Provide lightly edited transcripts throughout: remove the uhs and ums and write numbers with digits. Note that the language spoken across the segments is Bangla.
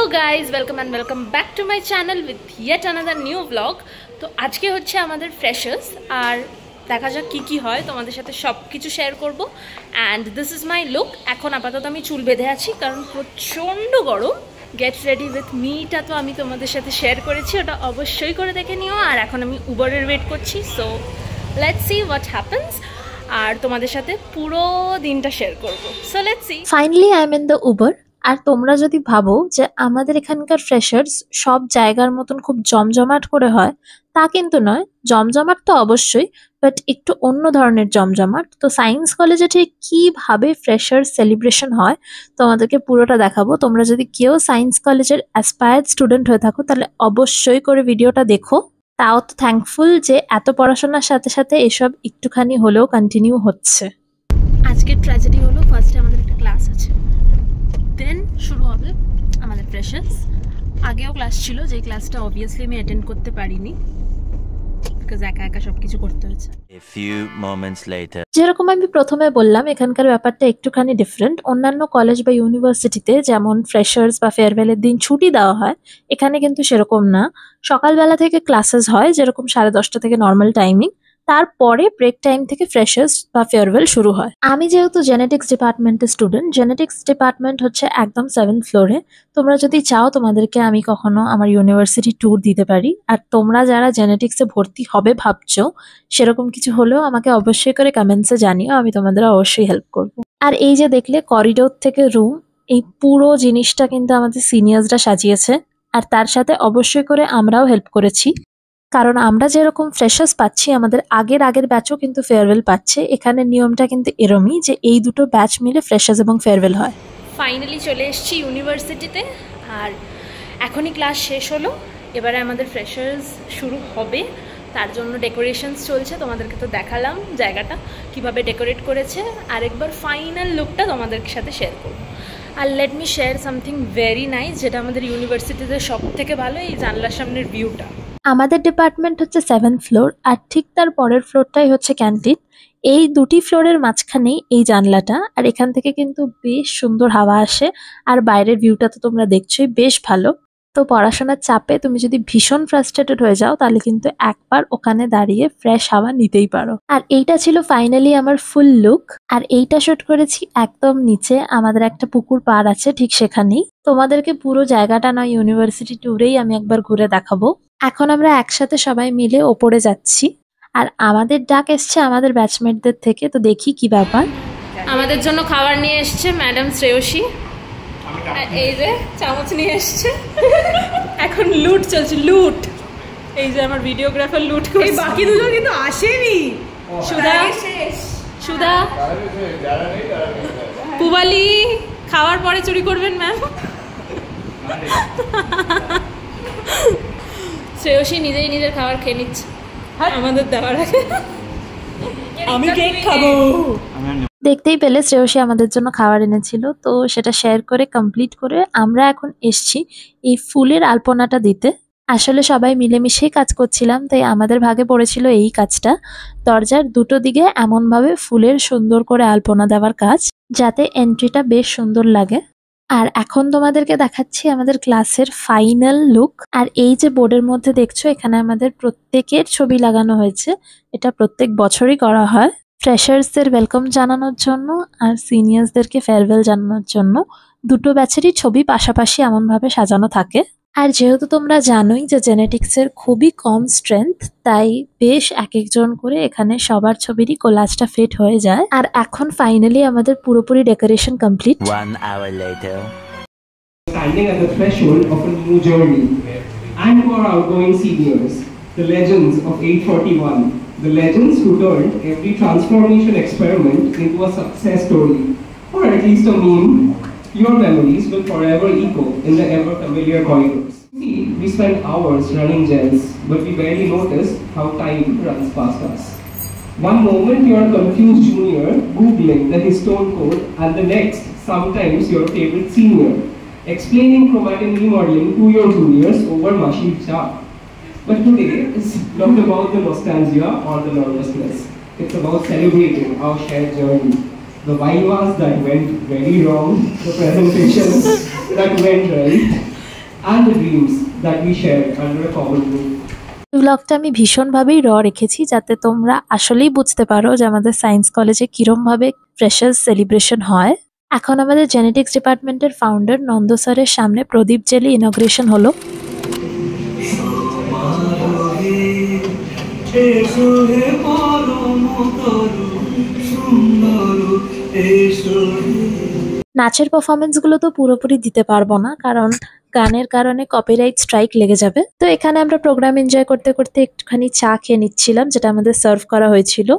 guys, welcome and welcome back to my channel with yet another new vlog. তো আজকে হচ্ছে আমাদের ফ্রেশার্স আর দেখা যাক কি কি হয়, তোমাদের সাথে সব কিছু শেয়ার করব। And this is my look. এখন আপাতত আমি চুল বেঁধে আছি কারণ প্রচণ্ড গরম। গেট রেডি উইথ মিটা তো আমি তোমাদের সাথে শেয়ার করেছি, ওটা অবশ্যই করে দেখে নিও। আর এখন আমি উবারের ওয়েট করছি, so let's see what happens. আর তোমাদের সাথে পুরো দিনটা শেয়ার করবো, so let's see. Finally I am in the Uber. আর তোমরা যদি ভাবো যে আমাদের এখানকার ফ্রেশার্স সব জায়গার মতন খুব জমজমাট করে হয়, তা কিন্তু নয়। জমজমাট তো অবশ্যই, বাট একটু অন্য ধরনের জমজমাট। তো সায়েন্স কলেজে ঠিক কিভাবে ফ্রেশার্স সেলিব্রেশন হয় তোমাদেরকে পুরোটা দেখাবো। তোমরা যদি কেউ সায়েন্স কলেজের অ্যাসপায়ার্ড স্টুডেন্ট হয়ে থাকো তাহলে অবশ্যই করে ভিডিওটা দেখো। তাও তো থ্যাঙ্কফুল যে এত পড়াশোনার সাথে সাথে এসব একটুখানি হলেও কন্টিনিউ হচ্ছে। আজকের ট্র্যাজেডি হলো, ফার্স্টে আমাদের একটা ক্লাস আছে, দেন শুরু হবে আমাদের ফ্রেশার্স। আগেও ক্লাস ছিল, যে ক্লাসটা অবভিয়াসলি আমি অ্যাটেন্ড করতে পারিনি বিকজ একা একা সবকিছু করতে হয়েছে। যেরকম আমি প্রথমে বললাম, এখানকার ব্যাপারটা একটুখানি ডিফারেন্ট। অন্যান্য কলেজ বা ইউনিভার্সিটিতে যেমন ফ্রেশার্স বা ফেয়ারওয়েলের দিন ছুটি দেওয়া হয়, এখানে কিন্তু সেরকম না। সকালবেলা থেকে ক্লাসেস হয়, যেরকম 10:30 থেকে নর্মাল টাইমিং। তারপরে ব্রেক টাইম থেকে ফ্রেশার্স বা ফেয়ারওয়েল শুরু হয়। আমি যেহেতু জেনেটিক্স ডিপার্টমেন্টের স্টুডেন্ট, জেনেটিক্স ডিপার্টমেন্ট হচ্ছে একদম 7th ফ্লোরে। তোমরা যদি চাও তোমাদেরকে আমি কখনো আমার ইউনিভার্সিটি ট্যুর দিতে পারি। আর তোমরা যারা জেনেটিক্সে ভর্তি হবে ভাবছো, সেরকম কিছু হলেও আমাকে অবশ্যই করে কমেন্টসে জানিও, আমি তোমাদের অবশ্যই হেল্প করব। আর এই যে দেখলে করিডোর থেকে রুম, এই পুরো জিনিসটা কিন্তু আমাদের সিনিয়র্সরা সাজিয়েছে। আর তার সাথে অবশ্যই করে আমরাও হেল্প করেছি, কারণ আমরা যেরকম ফ্রেশার্স পাচ্ছি, আমাদের আগের ব্যাচও কিন্তু ফেয়ারওয়েল পাচ্ছে। এখানে নিয়মটা কিন্তু এরমই যে এই দুটো ব্যাচ মিলে ফ্রেশার্স এবং ফেয়ারওয়েল হয়। ফাইনালি চলে এসেছি ইউনিভার্সিটিতে, আর এখনই ক্লাস শেষ হলো। এবারে আমাদের ফ্রেশার্স শুরু হবে, তার জন্য ডেকোরেশনস চলছে। তোমাদেরকে তো দেখালাম জায়গাটা কিভাবে ডেকোরেট করেছে, আরেকবার ফাইনাল লুকটা তোমাদের সাথে শেয়ার করব। আর let me share something very nice, যেটা আমাদের ইউনিভার্সিটিতে সব থেকে ভালো, এই জানলার সামনের ভিউটা। আমাদের ডিপার্টমেন্ট হচ্ছে 7th ফ্লোর, আর ঠিক তার পরের ফ্লোরটাই হচ্ছে ক্যান্টিন। এই দুটি ফ্লোরের মাঝখানেই এই জানলাটা, আর এখান থেকে কিন্তু বেশ সুন্দর হাওয়া আসে। আর বাইরের ভিউটা তো তোমরা দেখছোই, বেশ ভালো। তো পড়াশোনার চাপে তুমি যদি ভীষণ ফ্রাস্ট্রেটেড হয়ে যাও, তাহলে কিন্তু একবার ওখানে দাঁড়িয়ে ফ্রেশ হাওয়া নিতেই পারো। আর এইটা ছিল ফাইনালি আমার ফুল লুক। আর এইটা শুট করেছি একদম নিচে, আমাদের একটা পুকুর পাড় আছে ঠিক সেখানেই। তোমাদেরকে পুরো জায়গাটা নয়, ইউনিভার্সিটি ট্যুরেই আমি একবার ঘুরে দেখাবো। এখন আমরা একসাথে সবাই মিলে ওপরে যাচ্ছি, আর আমাদের ডাক এসছে আমাদের ব্যাচমেটদের থেকে। তো দেখি কি ব্যাপার। আমাদের জন্য খাবার নিয়ে এসছে ম্যাডাম শ্রেয়সী, এই যে চামচ নিয়ে এসছে। এখন লুট চলছে, লুট। এই যে আমার ভিডিওগ্রাফার লুট করে, বাকি দুজন কিন্তু আসেনি। সুধা পুবালি খাওয়ার পরে চুরি করবেন ম্যাম। শ্রেয়সী নিজেই নিজের খাবার খেয়ে নিচ্ছে আমাদের দেওয়ার আগে। আমি কেক খাবো। দেখতেই পেলে শ্রেয়সী আমাদের জন্য খাবার এনেছিল, তো সেটা শেয়ার করে কমপ্লিট করে আমরা এখন এসছি এই ফুলের আলপনাটা দিতে। আসলে সবাই মিলেমিশেই কাজ করছিলাম, তাই আমাদের ভাগে পড়েছিল এই কাজটা। দরজার দুটো দিকে এমনভাবে ফুলের সুন্দর করে আলপনা দেওয়ার কাজ, যাতে এন্ট্রিটা বেশ সুন্দর লাগে। আর এখন তোমাদেরকে দেখাচ্ছি আমাদের ক্লাসের ফাইনাল লুক। আর এই যে বোর্ডের মধ্যে দেখছো, এখানে আমাদের প্রত্যেকের ছবি লাগানো হয়েছে। এটা প্রত্যেক বছরই করা হয়, ফ্রেশার্সদের ওয়েলকাম জানানোর জন্য আর সিনিয়র্সদেরকে ফেয়ারওয়েল জানানোর জন্য। দুটো ব্যাচেরই ছবি পাশাপাশি এমনভাবে সাজানো থাকে। আর যেহেতু তোমরা জানোই যে জেনেটিক্সের খুবই কম স্ট্রেংথ, তাই বেশ এক একজন করে এখানে সবার ছবিরই কোলাজটা ফিট হয়ে যায়। আর এখন ফাইনালি আমাদের পুরোপুরি decoration complete. 1 hour later. Standing at the threshold of a new journey, and to our outgoing seniors, the legends of 841, the legends who turned every transformation experiment into a success story, or at least a meme. Your memories will forever echo in the ever familiar corridors. See, we spend hours running gels, but we barely notice how time runs past us. One moment you are a confused junior googling the histone code, and the next, sometimes your favorite senior explaining chromatin remodeling to your juniors over machine chart. But today is not about the nostalgia or the nervousness. It's about celebrating our shared journey. The vivas that went very wrong, the presentations that went right, and the dreams that we share under a common roof. ব্লগটা আমি ভীষণভাবেই রেখেছি যাতে তোমরা আসলেই বুঝতে পারো যে আমাদের সায়েন্স কলেজে কিরমভাবে ফ্রেশার্স সেলিব্রেশন হয়। এখন আমাদের জেনেটিক্স ডিপার্টমেন্টের ফাউন্ডার নন্দ স্যারের সামনে প্রদীপ জেলে ইনগ্রেশন হলো। নাচের পারফরমেন্সগুলো তো পুরোপুরি দিতে পারবো না, কারণ গানের কারণে কপিরাইট স্ট্রাইক লেগে যাবে। তো এখানে আমরা প্রোগ্রাম এনজয় করতে করতে একটুখানি চা খেয়ে নিচ্ছিলাম, যেটা আমাদের সার্ভ করা হয়েছিল।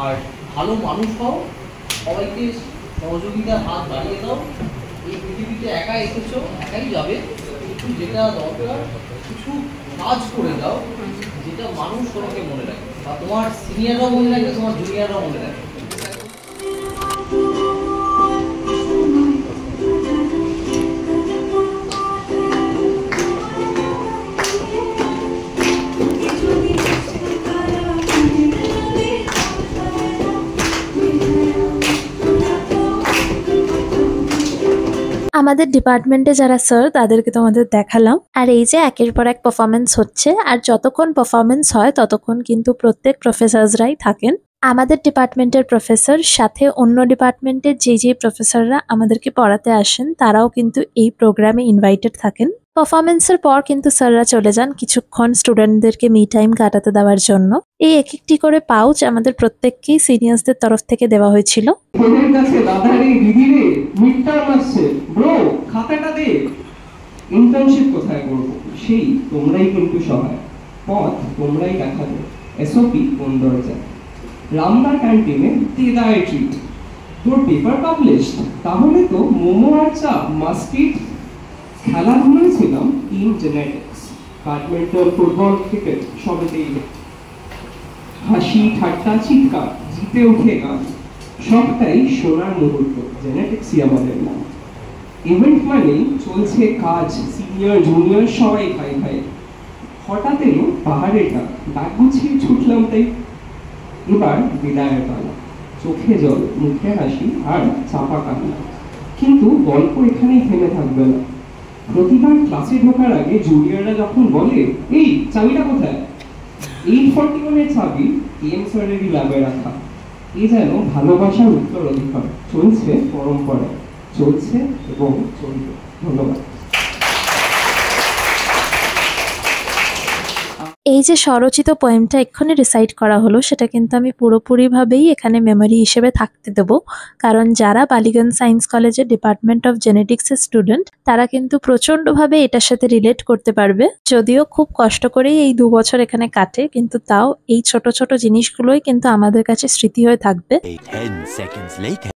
আর ভালো মানুষ হও, সবাইকে সহযোগিতার হাত বাড়িয়ে দাও। এই পৃথিবীতে একা এসেছো, একাই যাবে, কিন্তু যেটা দরকার কিছু কাজ করে দাও যেটা মানুষ তোমাকে মনে রাখে, বা তোমার সিনিয়ররাও মনে রাখে, তোমার জুনিয়ররাও মনে রাখে। আমাদের ডিপার্টমেন্টে যারা স্যার তাদেরকে তোমাদের দেখালাম। আর এই যে একের পর এক পারফরমেন্স হচ্ছে, আর যতক্ষণ পারফরমেন্স হয় ততক্ষণ কিন্তু প্রত্যেক প্রফেসররাই থাকেন। আমাদের ডিপার্টমেন্টের প্রফেসর সাথে অন্য ডিপার্টমেন্টের যে প্রফেসররা আমাদেরকে পড়াতে আসেন তারাও কিন্তু এই প্রোগ্রামে ইনভাইটেড থাকেন। পারফরমেন্সের পর কিন্তু স্যাররা চলে যান কিছুক্ষণ স্টুডেন্টদেরকে মি টাইম কাটাতে দেওয়ার জন্য। এই এক একটি করে পাউচ আমাদের প্রত্যেককেই সিনিয়র্সদের তরফ থেকে দেওয়া হয়েছিল। ফোনের কাছে দাদা রে, দিদি রে, মিড টার্ম আসছে, ব্রো খাতাটা দে। ইন্টার্নশিপ কোথায় করব সেই তোমরাই কিন্তু সহায়, পথ তোমরাই দেখাবে, এসওপি কোন দরজায়। রামদা ক্যান্টিনে দেদায় ট্রিট, তোর পেপার পাবলিশড, তাহলে তো মোমো আর চা মাস্ট ইট। খেলাধুলায় ছিলাম team genetics, badminton, football, cricket সবেতেই হাসি ঠাট্টা চিৎকার, জিতে উঠে গান, সবটাই সোনার মুহূর্ত, জেনেটিক্সই আমাদের নাম। ইভেন্ট মানেই চলছে কাজ, সিনিয়র জুনিয়র সবাই ভাই ভাই। হঠাৎ এলো পাহাড়েটা, ব্যাগ গুছিয়ে ছুটলাম তাই। এবার বিদায়ের পালা, চোখে জল, মুখে হাসি আর চাপা কান্না। কিন্তু গল্প এখানেই থেমে থাকবে না। প্রতিবার ক্লাসে ঢোকার আগে জুনিয়ররা যখন বলে, এই চাবিটা কোথায়, 841 চাবি এম স্যারেরই ল্যাবে রাখা। এ যেন ভালোবাসার উত্তর অধিকার, চলছে পরম্পরা, চলছে এবং চলবে। ধন্যবাদ। এই যে স্বরচিত পোয়েমটা এক্ষুনি রিসাইট করা হলো, সেটা কিন্তু আমি পুরোপুরিভাবেই এখানে মেমোরি হিসেবে থাকতে দেব, কারণ যারা বালিগঞ্জ সায়েন্স কলেজের ডিপার্টমেন্ট অফ জেনেটিক্সের স্টুডেন্ট তারা কিন্তু প্রচণ্ডভাবে এটার সাথে রিলেট করতে পারবে। যদিও খুব কষ্ট করেই এই 2 বছর এখানে কাটে, কিন্তু তাও এই ছোট ছোট জিনিসগুলোই কিন্তু আমাদের কাছে স্মৃতি হয়ে থাকবে। 10 seconds later.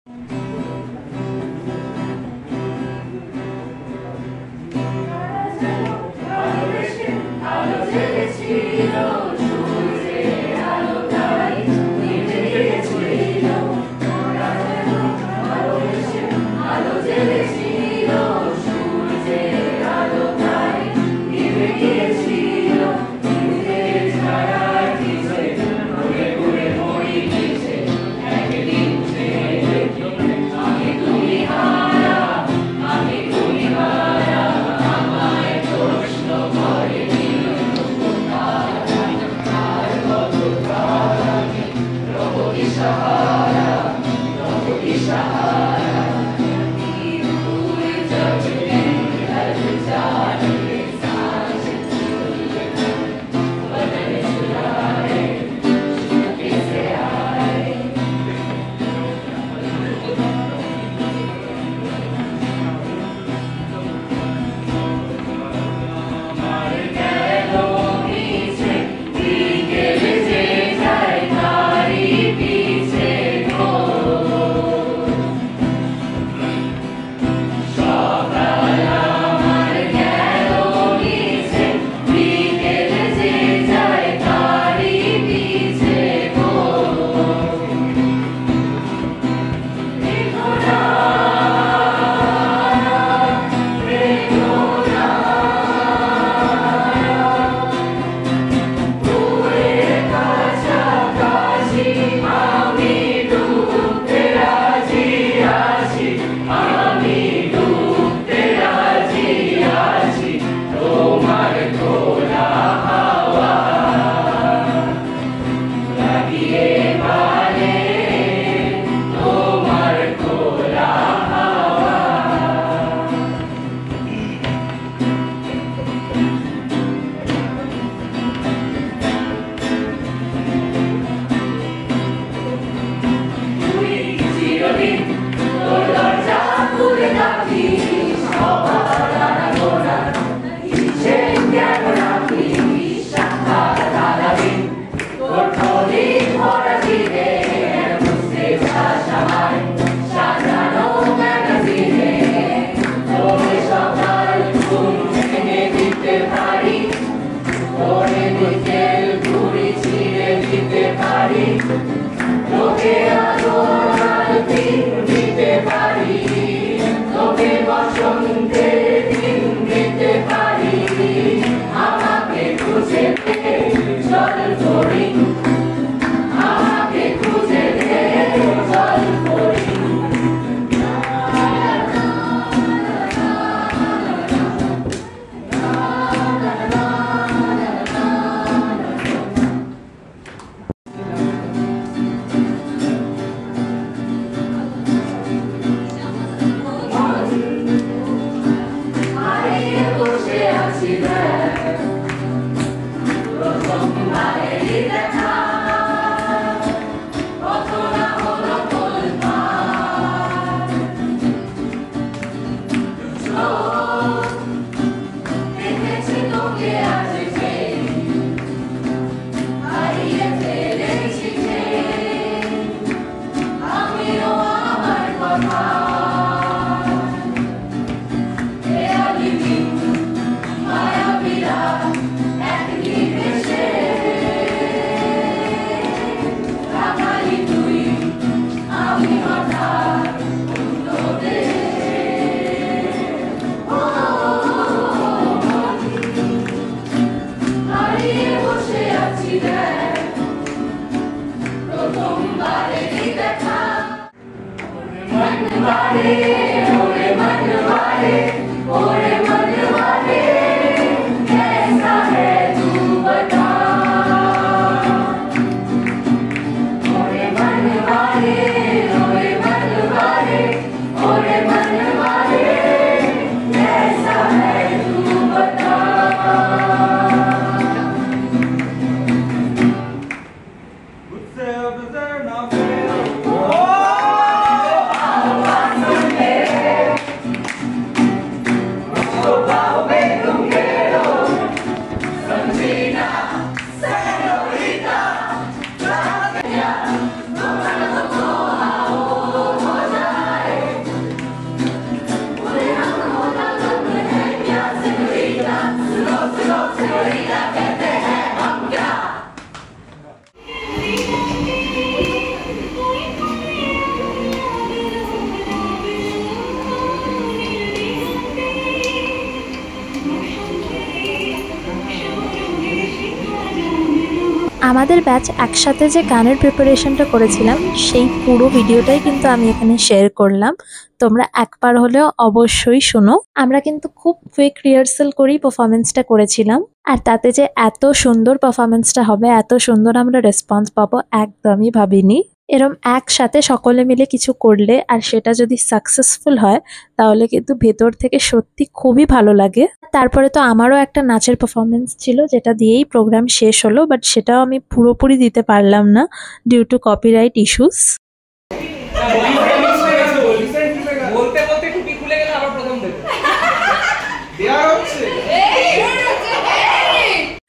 আমাদের ব্যাচ একসাথে যে গানের প্রিপারেশনটা করেছিলাম সেই পুরো ভিডিওটাই কিন্তু আমি এখানে শেয়ার করলাম, তোমরা একবার হলেও অবশ্যই শোনো। আমরা কিন্তু খুব কুইক রিহার্সাল করেই পারফরমেন্সটা করেছিলাম, আর তাতে যে এত সুন্দর পারফরমেন্সটা হবে, এত সুন্দর আমরা রেসপন্স পাবো একদমই ভাবিনি। এরম একসাথে সকলে মিলে কিছু করলে আর সেটা যদি সাকসেসফুল হয় তাহলে কিন্তু ভেতর থেকে সত্যি খুবই ভালো লাগে। তারপরে তো আমারও একটা নাচের পারফরমেন্স ছিল যেটা দিয়েই প্রোগ্রাম শেষ হলো, বাট সেটাও আমি পুরোপুরি দিতে পারলাম না ডিউ টু কপিরাইট ইস্যুস।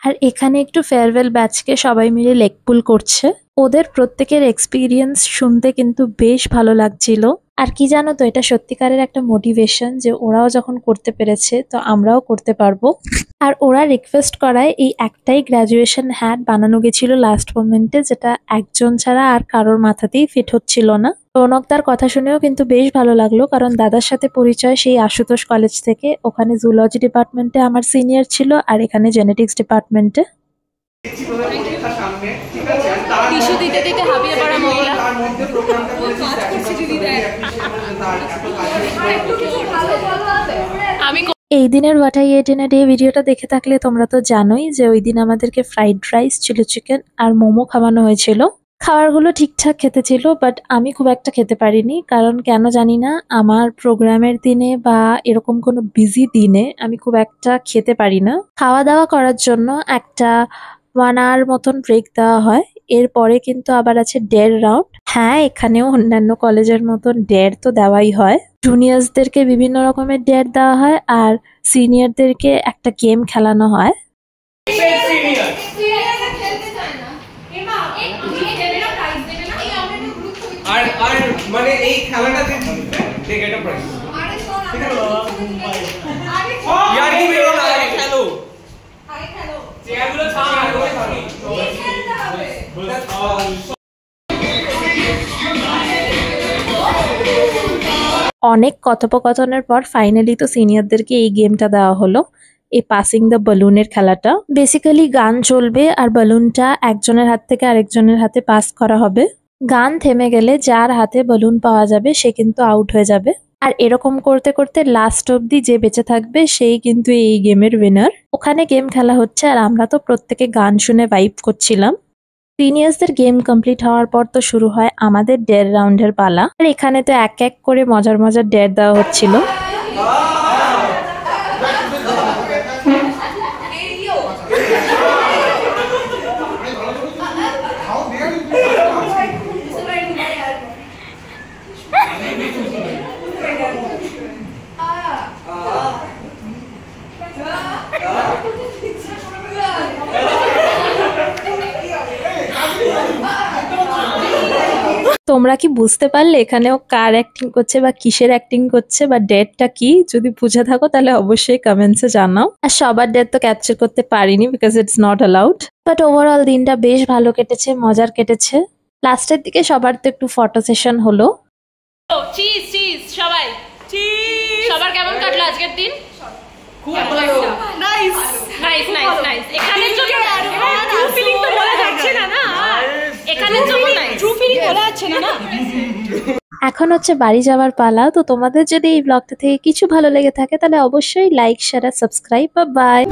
আর এখানে একটু ফেয়ারওয়েল ব্যাচকে সবাই মিলে লেগ পুল করছে। ওদের প্রত্যেকের এক্সপিরিয়েন্স শুনতে কিন্তু বেশ ভালো লাগছিল। আর কি জানো তো, এটা সত্যিকারের একটা মোটিভেশন যে ওরাও যখন করতে পেরেছে তো আমরাও করতে পারবো। আর ওরা রিকোয়েস্ট করায় এই একটাই গ্র্যাজুয়েশন হ্যাট বানানো গেছিল লাস্ট মোমেন্টে, যেটা একজন ছাড়া আর কারোর মাথাতেই ফিট হচ্ছিল না। রৌনকদার কথা শুনেও কিন্তু বেশ ভালো লাগলো, কারণ দাদার সাথে পরিচয় সেই আশুতোষ কলেজ থেকে। ওখানে জুলজি ডিপার্টমেন্টে আমার সিনিয়র ছিল আর এখানে জেনেটিক্স ডিপার্টমেন্টে। টিস্যু দিতে দিতে হাবিয়ে পড়া মহিলা। এই দিনের what I ate in a day ভিডিওটা দেখে থাকলে তোমরা তো জানোই যে ওই দিন আমাদেরকে ফ্রাইড রাইস, চিলি চিকেন আর মোমো খাওয়ানো হয়েছিল। খাবারগুলো ঠিকঠাক খেতে ছিল, বাট আমি খুব একটা খেতে পারিনি, কারণ কেন জানি না আমার প্রোগ্রামের দিনে বা এরকম কোনো বিজি দিনে আমি খুব একটা খেতে পারি না। খাওয়া দাওয়া করার জন্য একটা 1 hour মতন ব্রেক দেওয়া হয়, এরপরে কিন্তু আবার আছে 1.5 রাউন্ড। হ্যাঁ, এখানেও অন্যান্য কলেজের মতন 1.5 তো দেওয়াই হয়। জুনিয়র্সদেরকে বিভিন্ন রকমের 1.5 দেওয়া হয় আর সিনিয়রদেরকে একটা গেম খেলানো হয়। আর মানে এই খেলাটাতে ঠিক এটা প্রাইস ঠিক আছে यार ये मेरा ना খেলো চেয়ারগুলো ছাড় অনেক কথোপকথনের পর ফাইনালি তো সিনিয়রদেরকে এই গেমটা দেওয়া হলো, এই পাসিং দ্য বালুনের খেলাটা। বেসিক্যালি গান চলবে আর বালুনটা একজনের হাত থেকে আরেকজনের হাতে পাস করা হবে। গান থেমে গেলে যার হাতে বালুন পাওয়া যাবে সে কিন্তু আউট হয়ে যাবে। আর এরকম করতে করতে লাস্ট অবধি যে বেঁচে থাকবে সেই কিন্তু এই গেমের উইনার। ওখানে গেম খেলা হচ্ছে আর আমরা তো প্রত্যেকে গান শুনে ভাইব করছিলাম। সিনিয়র্সদের গেম কমপ্লিট হওয়ার পর তো শুরু হয় আমাদের 1.5 রাউন্ডের পালা। আর এখানে তো এক এক করে মজার মজার 1.5 দেওয়া হচ্ছিল। তোমরা কি বুঝতে পারলে এখানেও কার অ্যাক্টিং করছে বা কিসের অ্যাক্টিং করছে বা ডেটটা কি? যদি বুঝে থাকো তাহলে অবশ্যই কমেন্টসে জানাও। আর সবার ডেট তো ক্যাপচার করতে পারিনি because it's not allowed. But overall দিনটা বেশ ভালো কেটেছে, মজার কেটেছে। লাস্টের দিকে সবার তো একটু ফটো সেশন হলো। চিজ চিজ সবাই সবার কেমন কাটলো আজকের দিন? খুব ভালো, নাইস নাইস নাইস নাইস। এখানের জন্য ট্রু ফিলিং তো বলা যাচ্ছে না না, এখানের জন্য নাইস, ট্রু ফিলিং বলা যাচ্ছে না না। এখন হচ্ছে বাড়ি যাওয়ার পালা। তো তোমাদের যদি এই ব্লগটা থেকে কিছু ভালো লেগে থাকে তাহলে অবশ্যই লাইক, শেয়ার আর সাবস্ক্রাইব। বাই।